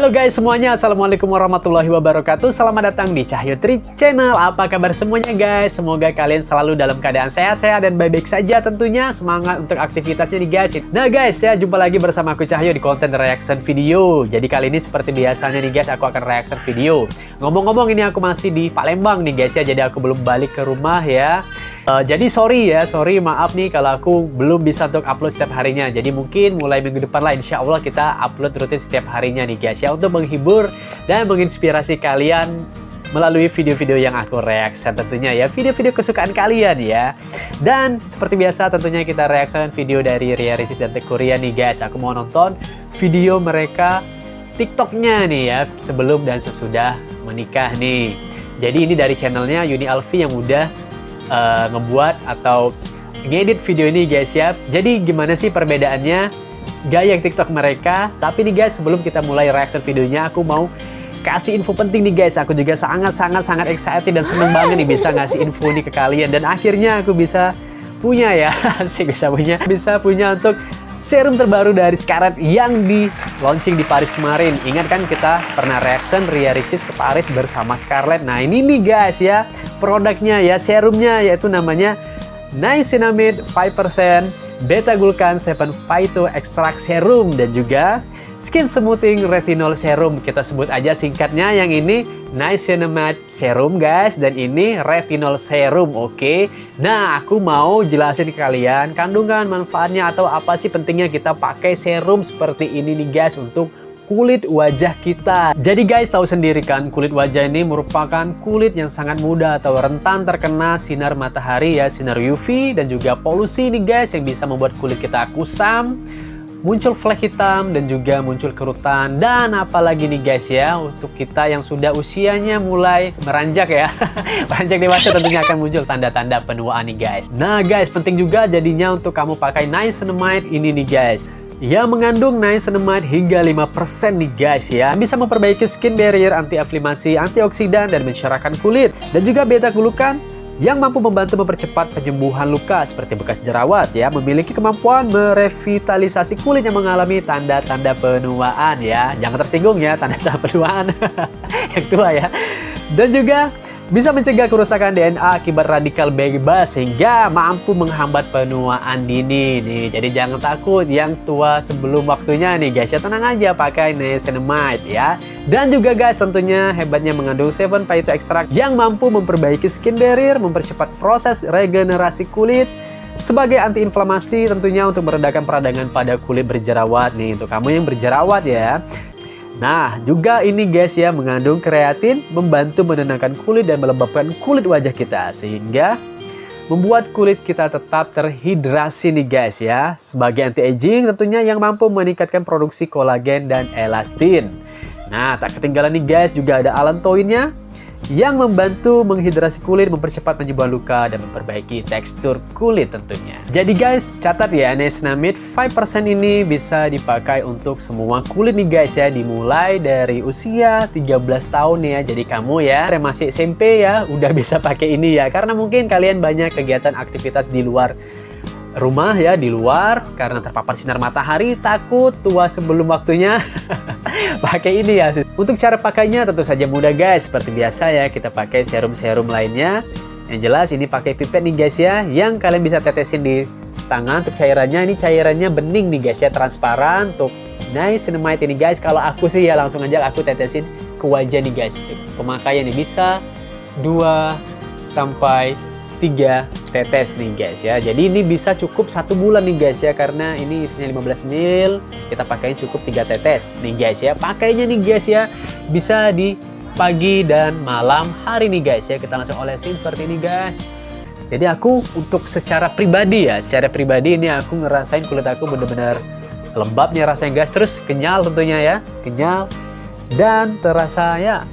Halo guys semuanya, Assalamualaikum warahmatullahi wabarakatuh. Selamat datang di Cahyo Trik Channel. Apa kabar semuanya guys? Semoga kalian selalu dalam keadaan sehat-sehat dan baik-baik saja tentunya. Semangat untuk aktivitasnya nih guys. Nah guys ya, jumpa lagi bersama aku Cahyo di konten reaction video. Jadi kali ini seperti biasanya nih guys, aku akan reaction video. Ngomong-ngomong ini aku masih di Palembang nih guys ya, jadi aku belum balik ke rumah ya. Jadi sorry maaf nih kalau aku belum bisa untuk upload setiap harinya. Jadi mungkin mulai minggu depan lah insya Allah kita upload rutin setiap harinya nih guys ya, untuk menghibur dan menginspirasi kalian melalui video-video yang aku reaction tentunya ya, video-video kesukaan kalian ya. Dan seperti biasa tentunya kita reaction video dari Ria Ricis dan Teh Korea nih guys. Aku mau nonton video mereka TikToknya nih ya, sebelum dan sesudah menikah nih. Jadi ini dari channelnya Yuni Alfi yang udah ngebuat atau ngedit video ini guys ya. Jadi gimana sih perbedaannya gaya TikTok mereka? Tapi nih guys, sebelum kita mulai reaction videonya, aku mau kasih info penting nih guys. Aku juga sangat excited dan seneng banget nih bisa ngasih info nih ke kalian. Dan akhirnya aku bisa punya ya, bisa punya untuk serum terbaru dari Scarlett yang di launching di Paris kemarin. Ingat kan kita pernah reaction Ria Ricis ke Paris bersama Scarlett. Nah ini nih guys ya, produknya ya, serumnya yaitu namanya Niacinamide 5% Beta Glucan 7 Phyto Extract Serum dan juga Skin Smoothing Retinol Serum. Kita sebut aja singkatnya, yang ini Niacinamide Serum guys, dan ini Retinol Serum, oke? Nah, aku mau jelasin ke kalian kandungan, manfaatnya, atau apa sih pentingnya kita pakai serum seperti ini nih guys untuk kulit wajah kita. Jadi guys, tahu sendiri kan, kulit wajah ini merupakan kulit yang sangat mudah atau rentan terkena sinar matahari ya, sinar UV dan juga polusi nih guys, yang bisa membuat kulit kita kusam, muncul flek hitam, dan juga muncul kerutan. Dan apalagi nih guys ya, untuk kita yang sudah usianya mulai meranjak ya, meranjak dewasa, tentunya akan muncul tanda-tanda penuaan nih guys. Nah guys, penting juga jadinya untuk kamu pakai niacinamide ini nih guys, yang mengandung niacinamide hingga 5% nih guys ya. Bisa memperbaiki skin barrier, anti-inflamasi, antioksidan, dan mencerahkan kulit. Dan juga beta glucan yang mampu membantu mempercepat penyembuhan luka seperti bekas jerawat ya. Memiliki kemampuan merevitalisasi kulit yang mengalami tanda-tanda penuaan ya. Jangan tersinggung ya, tanda-tanda penuaan yang tua ya. Dan juga bisa mencegah kerusakan DNA akibat radikal bebas sehingga mampu menghambat penuaan dini nih. Jadi jangan takut yang tua sebelum waktunya nih guys ya, tenang aja pakai niacinamide ya. Dan juga guys, tentunya hebatnya mengandung 7 Phyto Extract yang mampu memperbaiki skin barrier, mempercepat proses regenerasi kulit, sebagai antiinflamasi tentunya untuk meredakan peradangan pada kulit berjerawat nih, untuk kamu yang berjerawat ya. Nah, juga ini guys ya, mengandung kreatin, membantu menenangkan kulit dan melembabkan kulit wajah kita sehingga membuat kulit kita tetap terhidrasi nih guys ya. Sebagai anti-aging tentunya yang mampu meningkatkan produksi kolagen dan elastin. Nah, tak ketinggalan nih guys, juga ada allantoinnya yang membantu menghidrasi kulit, mempercepat penyembuhan luka, dan memperbaiki tekstur kulit tentunya. Jadi guys, catat ya, niacinamide 5% ini bisa dipakai untuk semua kulit nih guys ya, dimulai dari usia 13 tahun ya. Jadi kamu ya yang masih SMP ya udah bisa pakai ini ya, karena mungkin kalian banyak kegiatan aktivitas di luar rumah ya, di luar karena terpapar sinar matahari, takut tua sebelum waktunya. Pakai ini ya. Untuk cara pakainya tentu saja mudah guys, seperti biasa ya, kita pakai serum-serum lainnya. Yang jelas ini pakai pipet nih guys ya, yang kalian bisa tetesin di tangan. Untuk cairannya, ini cairannya bening nih guys ya, transparan. Untuk niacinamide ini guys, kalau aku sih ya langsung aja aku tetesin ke wajah nih guys. Pemakaian ini bisa 2 sampai 3 tetes nih guys ya. Jadi ini bisa cukup 1 bulan nih guys ya, karena ini isinya 15 ml, kita pakai cukup 3 tetes nih guys ya. Pakainya nih guys ya, bisa di pagi dan malam hari nih guys ya. Kita langsung olesin seperti ini guys. Jadi aku untuk secara pribadi ya, ini aku ngerasain kulit aku bener-bener lembabnya rasanya guys, terus kenyal tentunya ya, kenyal dan terasa ya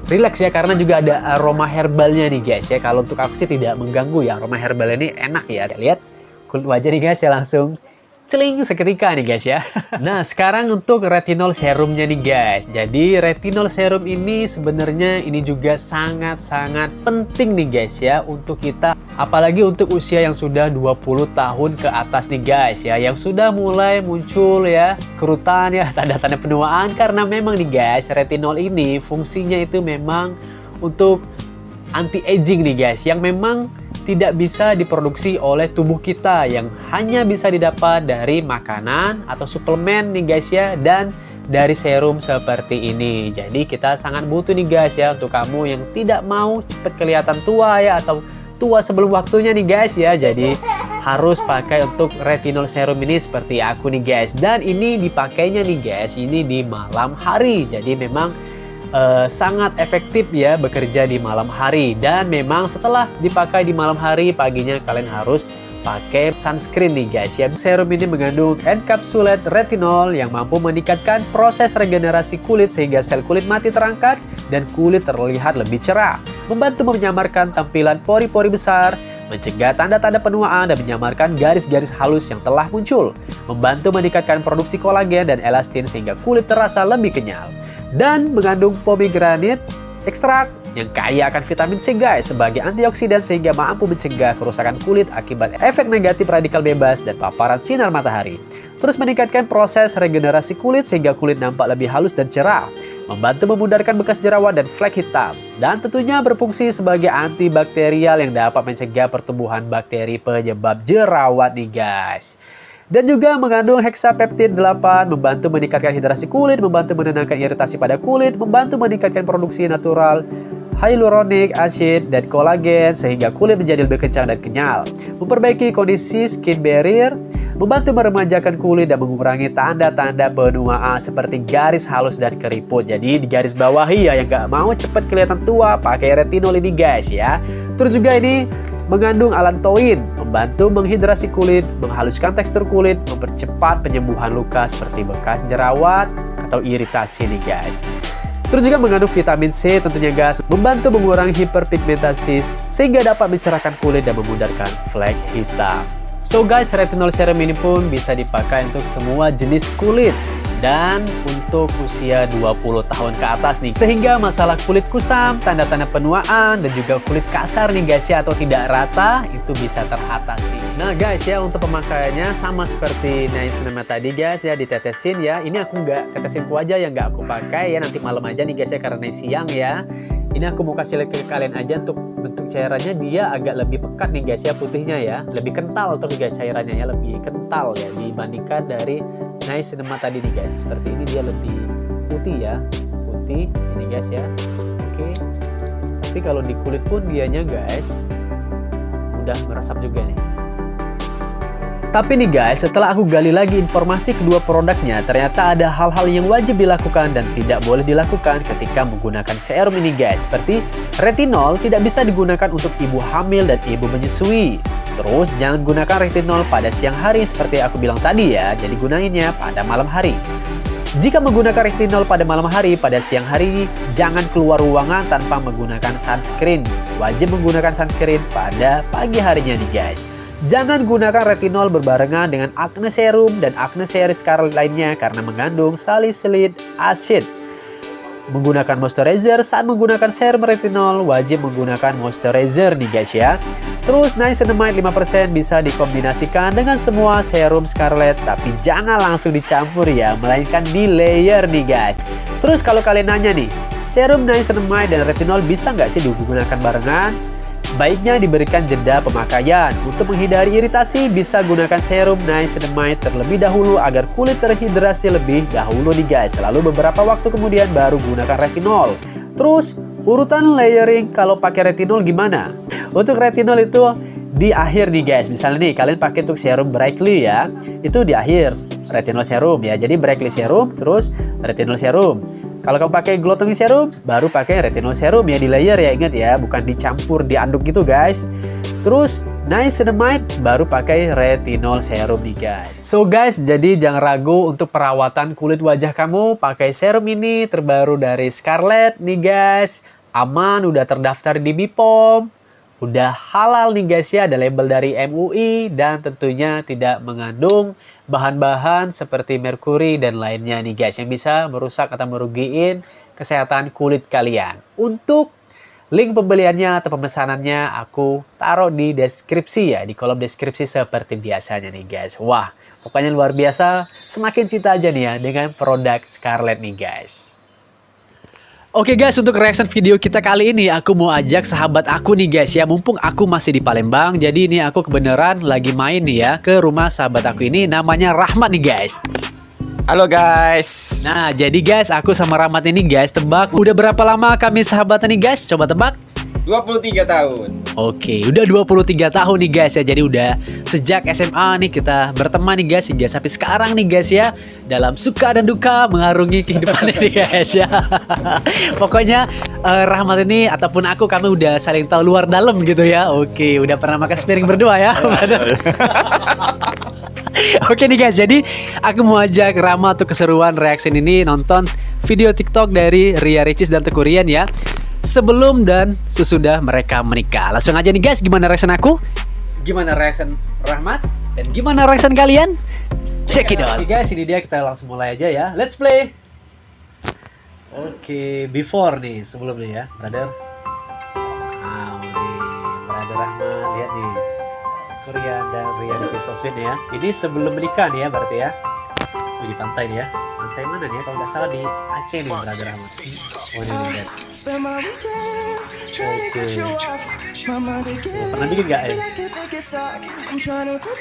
relax ya, karena juga ada aroma herbalnya nih guys ya. Kalau untuk aku sih tidak mengganggu ya, aroma herbal ini enak ya. Lihat kulit wajah nih guys ya, langsung celing seketika nih guys ya. Nah sekarang untuk retinol serumnya nih guys. Jadi retinol serum ini sebenarnya ini juga sangat-sangat penting nih guys ya, untuk kita Apalagi untuk usia yang sudah 20 tahun ke atas nih guys ya, yang sudah mulai muncul ya kerutan ya, tanda-tanda penuaan. Karena memang nih guys, retinol ini fungsinya itu memang untuk anti-aging nih guys, yang memang tidak bisa diproduksi oleh tubuh kita, yang hanya bisa didapat dari makanan atau suplemen nih guys ya, dan dari serum seperti ini. Jadi kita sangat butuh nih guys ya, untuk kamu yang tidak mau cepet kelihatan tua ya, atau tua sebelum waktunya nih guys ya. Jadi harus pakai untuk retinol serum ini seperti aku nih guys. Dan ini dipakainya nih guys, ini di malam hari. Jadi memang sangat efektif ya bekerja di malam hari. Dan memang setelah dipakai di malam hari, paginya kalian harus pakai sunscreen nih guys ya. Serum ini mengandung encapsulated retinol yang mampu meningkatkan proses regenerasi kulit sehingga sel kulit mati terangkat dan kulit terlihat lebih cerah, membantu menyamarkan tampilan pori-pori besar, mencegah tanda-tanda penuaan dan menyamarkan garis-garis halus yang telah muncul, membantu meningkatkan produksi kolagen dan elastin sehingga kulit terasa lebih kenyal, dan mengandung pomegranate ekstrak yang kaya akan vitamin C guys sebagai antioksidan sehingga mampu mencegah kerusakan kulit akibat efek negatif radikal bebas dan paparan sinar matahari. Terus meningkatkan proses regenerasi kulit sehingga kulit nampak lebih halus dan cerah, membantu memudarkan bekas jerawat dan flek hitam, dan tentunya berfungsi sebagai antibakterial yang dapat mencegah pertumbuhan bakteri penyebab jerawat nih guys. Dan juga mengandung hexapeptide 8, membantu meningkatkan hidrasi kulit, membantu menenangkan iritasi pada kulit, membantu meningkatkan produksi natural hyaluronic acid dan kolagen sehingga kulit menjadi lebih kencang dan kenyal, memperbaiki kondisi skin barrier, membantu meremajakan kulit dan mengurangi tanda-tanda penuaan seperti garis halus dan keriput. Jadi di garis bawahi ya, yang gak mau cepet kelihatan tua, pakai retinol ini guys ya. Terus juga ini mengandung allantoin, membantu menghidrasi kulit, menghaluskan tekstur kulit, mempercepat penyembuhan luka seperti bekas jerawat atau iritasi nih guys. Terus juga mengandung vitamin C tentunya guys, membantu mengurangi hiperpigmentasi sehingga dapat mencerahkan kulit dan memudarkan flek hitam. So guys, retinol serum ini pun bisa dipakai untuk semua jenis kulit dan untuk usia 20 tahun ke atas nih, sehingga masalah kulit kusam, tanda-tanda penuaan, dan juga kulit kasar nih guys ya, atau tidak rata, itu bisa teratasi. Nah guys ya, untuk pemakaiannya sama seperti niacinamide tadi guys ya, ditetesin ya. Ini aku nggak tetesin ku aja ya, nggak aku pakai ya, nanti malam aja nih guys ya, karena siang ya. Ini aku mau kasih lihat ke kalian aja untuk bentuk cairannya, dia agak lebih pekat nih guys ya, putihnya ya, lebih kental terus guys cairannya ya, lebih kental ya dibandingkan dari niacinamide tadi nih guys. Seperti ini dia lebih putih ya, putih ini guys ya. Oke. Tapi kalau di kulit pun dianya guys udah meresap juga nih. Tapi nih guys, setelah aku gali lagi informasi kedua produknya, ternyata ada hal-hal yang wajib dilakukan dan tidak boleh dilakukan ketika menggunakan serum ini guys. Seperti retinol tidak bisa digunakan untuk ibu hamil dan ibu menyusui. Terus jangan gunakan retinol pada siang hari seperti aku bilang tadi ya, jadi gunainnya pada malam hari. Jika menggunakan retinol pada malam hari, pada siang hari jangan keluar ruangan tanpa menggunakan sunscreen. Wajib menggunakan sunscreen pada pagi harinya nih guys. Jangan gunakan retinol berbarengan dengan acne serum dan acne series Scarlett lainnya karena mengandung salicylic acid. Menggunakan moisturizer saat menggunakan serum retinol, wajib menggunakan moisturizer nih guys ya. Terus niacinamide 5% bisa dikombinasikan dengan semua serum Scarlett, tapi jangan langsung dicampur ya, melainkan di layer nih guys. Terus kalau kalian nanya nih, serum niacinamide dan retinol bisa nggak sih digunakan barengan? Sebaiknya diberikan jeda pemakaian. Untuk menghindari iritasi, bisa gunakan serum niacinamide terlebih dahulu agar kulit terhidrasi lebih dahulu nih guys. Lalu beberapa waktu kemudian baru gunakan retinol. Terus urutan layering kalau pakai retinol gimana? Untuk retinol itu di akhir nih guys. Misalnya nih kalian pakai untuk serum Brightly ya, itu di akhir retinol serum ya. Jadi Brightly serum terus retinol serum. Kalau kamu pakai glow toning serum, baru pakai retinol serum ya, di layer ya, ingat ya, bukan dicampur diaduk gitu guys. Terus niacinamide baru pakai retinol serum nih guys. So guys, jadi jangan ragu untuk perawatan kulit wajah kamu, pakai serum ini terbaru dari Scarlett nih guys. Aman, udah terdaftar di BPOM. Udah halal nih guys ya, ada label dari MUI dan tentunya tidak mengandung bahan-bahan seperti merkuri dan lainnya nih guys yang bisa merusak atau merugiin kesehatan kulit kalian. Untuk Link pembeliannya atau pemesanannya aku taruh di deskripsi ya, di kolom deskripsi seperti biasanya nih guys. Wah, pokoknya luar biasa, semakin cinta aja nih ya dengan produk Scarlett nih guys. Oke guys, untuk reaction video kita kali ini aku mau ajak sahabat aku nih guys ya. Mumpung aku masih di Palembang, jadi ini aku kebenaran lagi main nih ya ke rumah sahabat aku ini, namanya Rahmat nih guys. Halo guys. Nah, jadi guys, aku sama Rahmat ini guys, tebak udah berapa lama kami sahabatan nih guys? Coba tebak. 23 tahun. Oke, udah 23 tahun nih guys ya. Jadi udah sejak SMA nih kita berteman nih guys, hingga sampai sekarang nih guys ya. Dalam suka dan duka mengarungi kehidupan ini guys ya. Pokoknya Rahmat ini ataupun aku, kami udah saling tahu luar dalam gitu ya. Oke, udah pernah makan piring berdua ya. Oke nih guys, jadi aku mau ajak Rama untuk keseruan reaction ini nonton video TikTok dari Ria Ricis dan Teuku Ryan ya, sebelum dan sesudah mereka menikah. Langsung aja nih guys, gimana reaction aku? Gimana reaction Rahmat? Dan gimana reaction kalian? Check it out. Oke guys, ini dia, kita langsung mulai aja ya. Let's play. Oke, before nih, sebelumnya ya, brother. Wow, nih, brother Rahmat, lihat nih. Korea dan Ria Ricis so sweet ya. Ini sebelum menikah nih ya berarti ya. Di pantai nih ya. Pantai mana nih ya? Kalau nggak salah di Aceh nih, brother Rahmat. Oh ini nih. Oke. Pernah bikin nggak ya?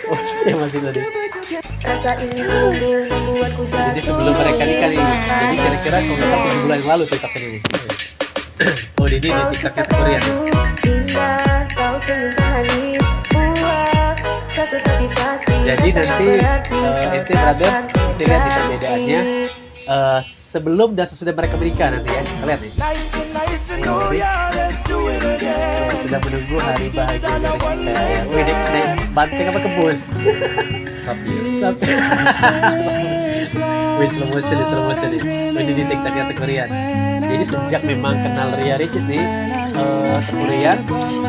Oh iya masih tadi. Jadi sebelum mereka nikah nih. Jadi kira-kira kalau nggak salah 7 bulan yang lalu TikTok ini. Oh ini di TikToknya Korea nih. Jadi nanti itu brother, kita lihat di perbedaannya sebelum dan sesudah mereka menikah nanti ya. Kita lihat nih. Sudah menunggu hari bahagia dari kita. Wih, ini banteng apa kebun? Sapi. Wih, slow motion nih. Ini di TikToknya Teuku Ryan. Jadi sejak memang kenal Ria Ricis nih, Teuku Ryan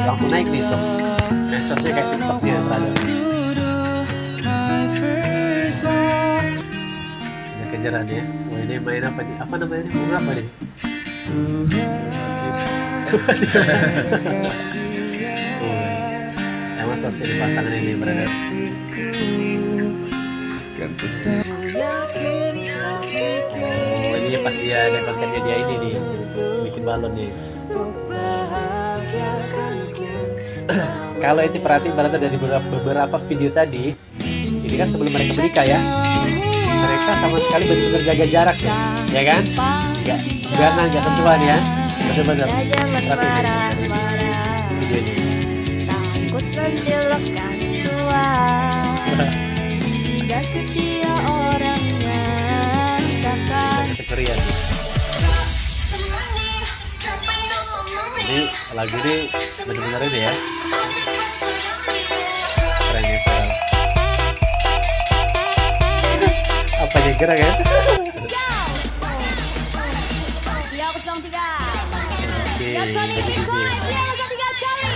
langsung naik nih tuh. Medsosnya kayak TikToknya brother. Kejaran ya. Wah ini main apa nih? Apa namanya nih? Bunga apa nih? Emang sosial pasangan ini brother. Oh ini pas dia ada kontennya dia ini nih, bikin balon nih. Kalau itu perhati brother dari beberapa video tadi, ini kan sebelum mereka menikah ya. Mereka sama sekali benar-benar jaga jarak ya kan? Jangan sentuhan ya. Benar-benar. Takut nanti lekas tua. Gak setia orangnya takkan. Ini lagu ini benar-benar ini ya. Keren ya sekarang. Apa yang gerak kan? Ya 03. Oke. Ya Sony Bitcoin. Ya 03 kali.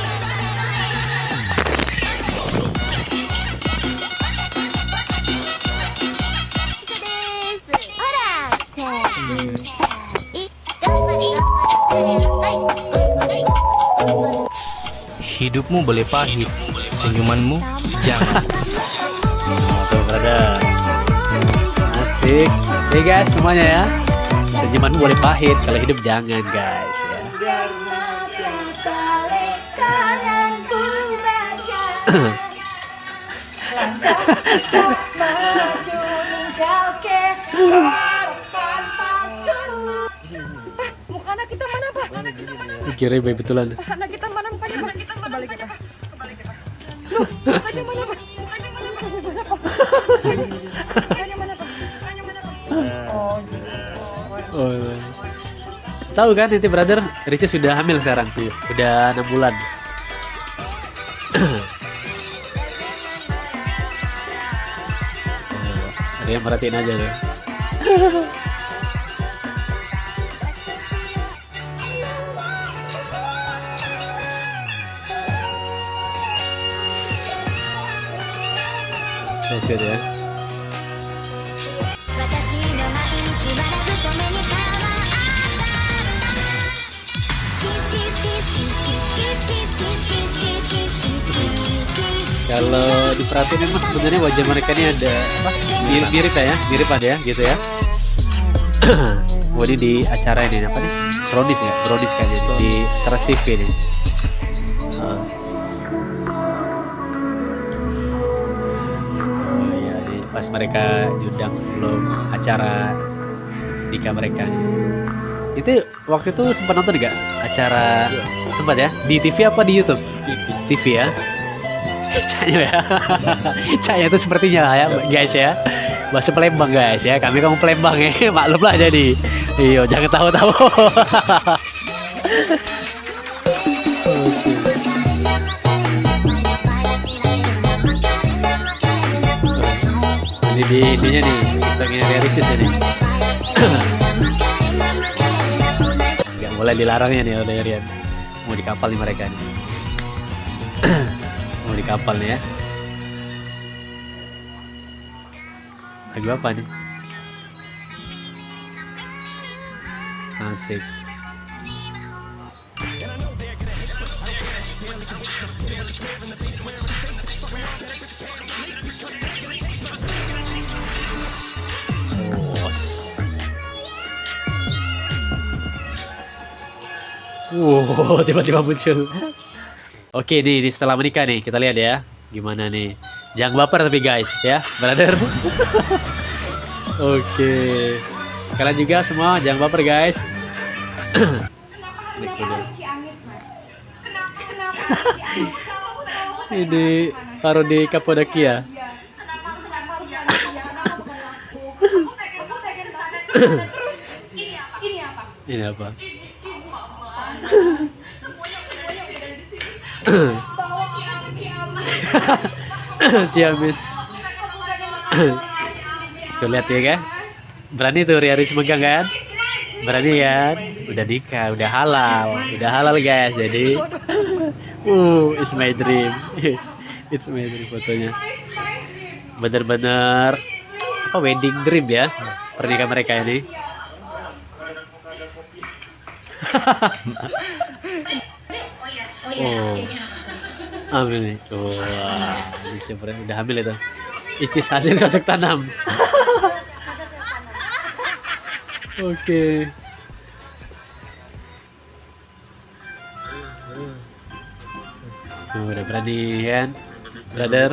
Hidupmu boleh pahit, senyumanmu jangan. Tuh brother. Asik. Hey guys semuanya ya. Senyumanmu boleh pahit, kalau hidup jangan guys ya. Anak kita mana Pak? Kira betulan. Anak kita mana mukanya Pak? Kembali kita. Loh, mukanya mana Pak? Mukanya mana Pak? Mukanya mana Pak? Mukanya mana Pak? Oh, gitu. Oh. Tahu kan Titi brother, Ricis sudah hamil sekarang tuh. Udah 6 bulan. Ada yang merhatiin aja tuh. So sweet ya. Kalau diperhatiin memang sebenarnya wajah mereka ini ada apa? Mirip ya, mirip ada ya, gitu ya. Wadi di acara ini apa nih? Brownies ya, Brownies kayaknya di acara TV nih. Oh iya, pas mereka diundang sebelum acara nikah mereka. Itu waktu itu sempat nonton nggak acara? Sempat ya? Di TV apa di YouTube? TV ya. Cahaya ya. Cahaya itu sepertinya lah ya guys ya. Bahasa Palembang guys ya. Kami kamu Palembang ya. Maklum lah jadi. Iyo jangan tahu-tahu. Ini di ininya nih. Tengahnya realistis ini. Gak boleh dilarangnya nih oleh Rian. Mau di kapal nih mereka nih. Mau di kapal nih ya. Lagu apa nih? Asik. Wow, tiba-tiba muncul. Oke nih, setelah menikah nih, kita lihat ya. Gimana nih. Jangan baper tapi guys, ya, brother. Oke. Kalian juga semua jangan baper guys. Ini taruh di Kapadokia. Ini apa? Ciamis. Tuh lihat ya kan? Berani tuh Riaris megang kan? Berani kan? Udah nikah, udah halal guys. Jadi, it's my dream. It's my dream fotonya. Bener-bener apa wedding dream ya pernikahan mereka ini. Oh, ambil nih. Wah, ini sebenarnya udah hamil itu. Icis hasil cocok tanam. Oke. Tuh, udah berani kan, brother.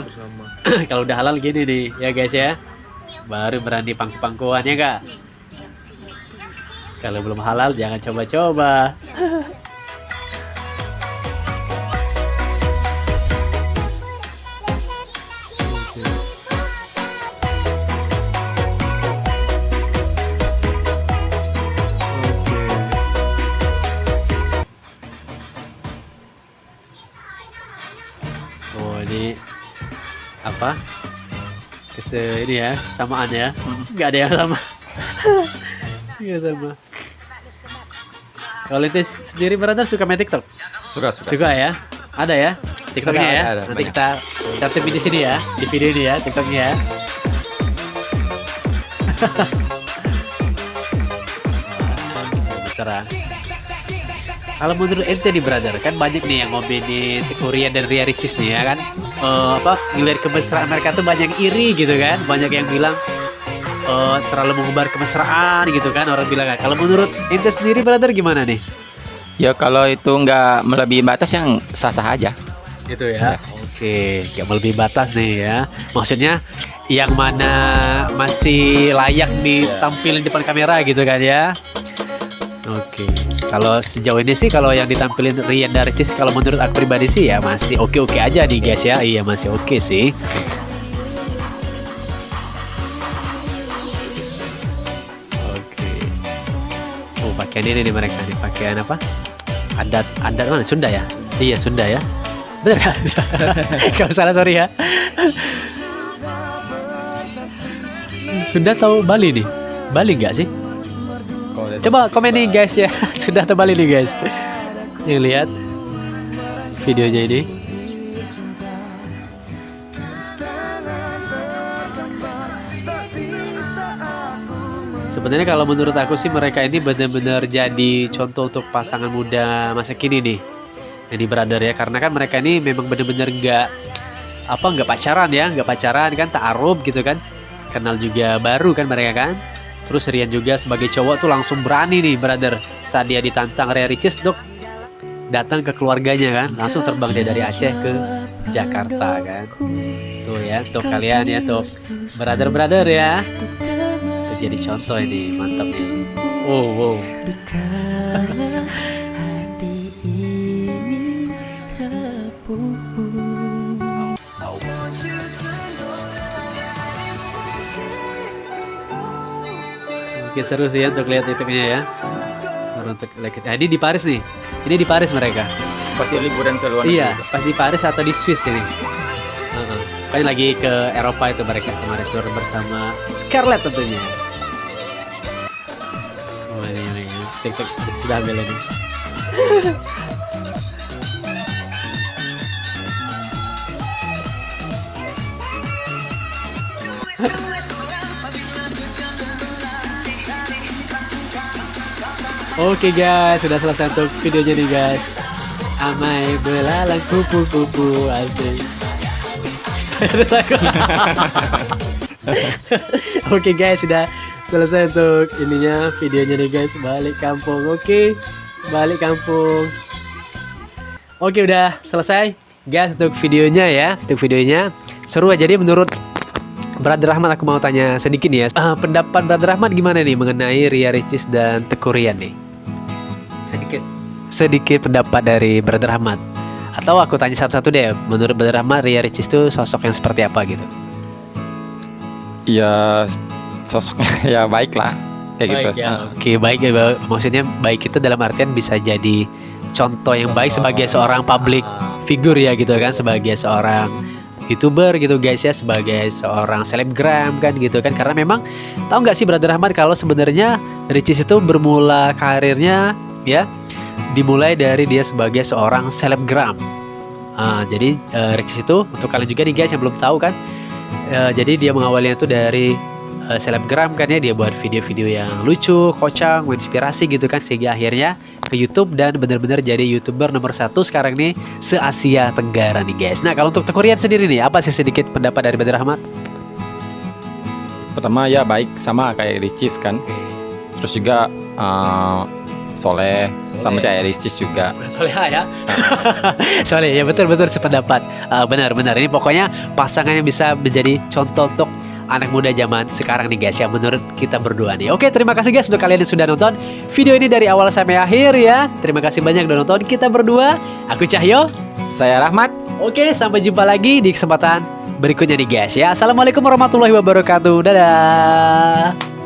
Kalau udah halal gini nih, ya guys ya. Baru berani pangku-pangkuan ya kak. Kalau belum halal jangan coba-coba. Oh ini apa? Ini ya samaan ya. Nggak ada yang sama. Nggak sama. Kalau itu sendiri brother suka main TikTok? Suka ya? Ada ya? TikToknya ya? Ada, nanti banyak. kita cantum di sini ya, di video ini ya, TikToknya ya. Besar. Kalau menurut ente nih brother, kan banyak nih yang ngomenin Korea dan Ria Ricis nih ya kan, ngelihat kemesraan mereka tuh banyak yang iri gitu kan, banyak yang bilang terlalu mengubar kemesraan gitu kan, orang bilang kan. Kalau menurut ente sendiri brother gimana nih? Ya kalau itu nggak melebihi batas yang sah-sah aja. Itu ya. Oke, nggak melebihi batas nih ya. Maksudnya yang mana masih layak ditampilin depan kamera gitu kan ya. Oke, kalau sejauh ini sih kalau yang ditampilin Rian dan Ricis kalau menurut aku pribadi sih ya masih oke-oke aja nih guys ya. Iya masih oke sih. Oke. Oh pakaian ini nih mereka nih, pakaian apa? Adat mana? Sunda ya? Iya Sunda ya. Bener kan? Kalau salah sorry ya. Sunda atau Bali nih? Bali nggak sih? Coba komen nih guys ya. Sudah terbalik nih guys. Yang lihat videonya ini. Sebenarnya kalau menurut aku sih mereka ini benar-benar jadi contoh untuk pasangan muda masa kini nih. Ini brother ya, karena kan mereka ini memang benar-benar nggak apa nggak pacaran ya, nggak pacaran kan, ta'aruf gitu kan, kenal juga baru kan mereka kan. Terus Rian juga sebagai cowok tuh langsung berani nih brother saat dia ditantang Ria Ricis untuk datang ke keluarganya kan, langsung terbang dia dari Aceh ke Jakarta kan. Tuh ya, tuh kalian ya, tuh brother ya, tuh jadi contoh ini, mantap nih. Wow. Oke, seru sih ya untuk lihat YouTube-nya ya. Untuk nah, ini di Paris nih. Ini di Paris mereka. Pasti liburan ke luar negeri. Iya, pas di Paris atau di Swiss ini. Kan lagi ke Eropa itu mereka kemarin tur bersama Scarlett tentunya. Oh ini. TikTok sudah ambil ini. Oke guys, sudah selesai untuk videonya nih guys. Amai belalang kupu-kupu asik. Oke guys, sudah selesai untuk ininya videonya nih guys. Balik kampung. Oke, balik kampung. Oke, udah selesai guys untuk videonya ya. Untuk videonya seru aja. Jadi menurut Brother Rahmat, aku mau tanya sedikit nih ya. Pendapat Brother Rahmat gimana nih mengenai Ria Ricis dan Teuku Ryan nih? Sedikit pendapat dari Brother Rahmat. Atau aku tanya satu-satu deh. Menurut Brother Rahmat, Ria Ricis itu sosok yang seperti apa gitu? Ya sosoknya ya baik lah kayak gitu. Ya. Oke, baik ya. Maksudnya baik itu dalam artian bisa jadi contoh yang baik sebagai seorang public figure ya gitu kan, sebagai seorang YouTuber gitu guys ya, sebagai seorang selebgram kan gitu kan. Karena memang tahu nggak sih Brother Rahmat kalau sebenarnya Ricis itu bermula karirnya ya dimulai dari dia sebagai seorang selebgram. Jadi Ricis itu untuk kalian juga nih guys yang belum tahu kan, jadi dia mengawalnya itu dari selebgram kan ya, dia buat video-video yang lucu, kocak, menginspirasi gitu kan, sehingga akhirnya ke YouTube dan benar-benar jadi YouTuber nomor 1 sekarang nih se-Asia Tenggara nih guys. Nah kalau untuk Teuku Ryan sendiri nih, apa sih sedikit pendapat dari Brother Rahmat? Pertama ya baik sama kayak Ricis kan. Terus juga soleh sama kayak Ricis juga. Soleha ya. Soleh ya, betul sependapat. Benar ini pokoknya pasangan yang bisa menjadi contoh untuk anak muda zaman sekarang nih guys ya, menurut kita berdua nih. Oke, terima kasih guys untuk kalian yang sudah nonton video ini dari awal sampai akhir ya. Terima kasih banyak udah nonton kita berdua. Aku Cahyo, Saya Rahmat. oke, sampai jumpa lagi di kesempatan berikutnya nih guys ya. Assalamualaikum warahmatullahi wabarakatuh. Dadah.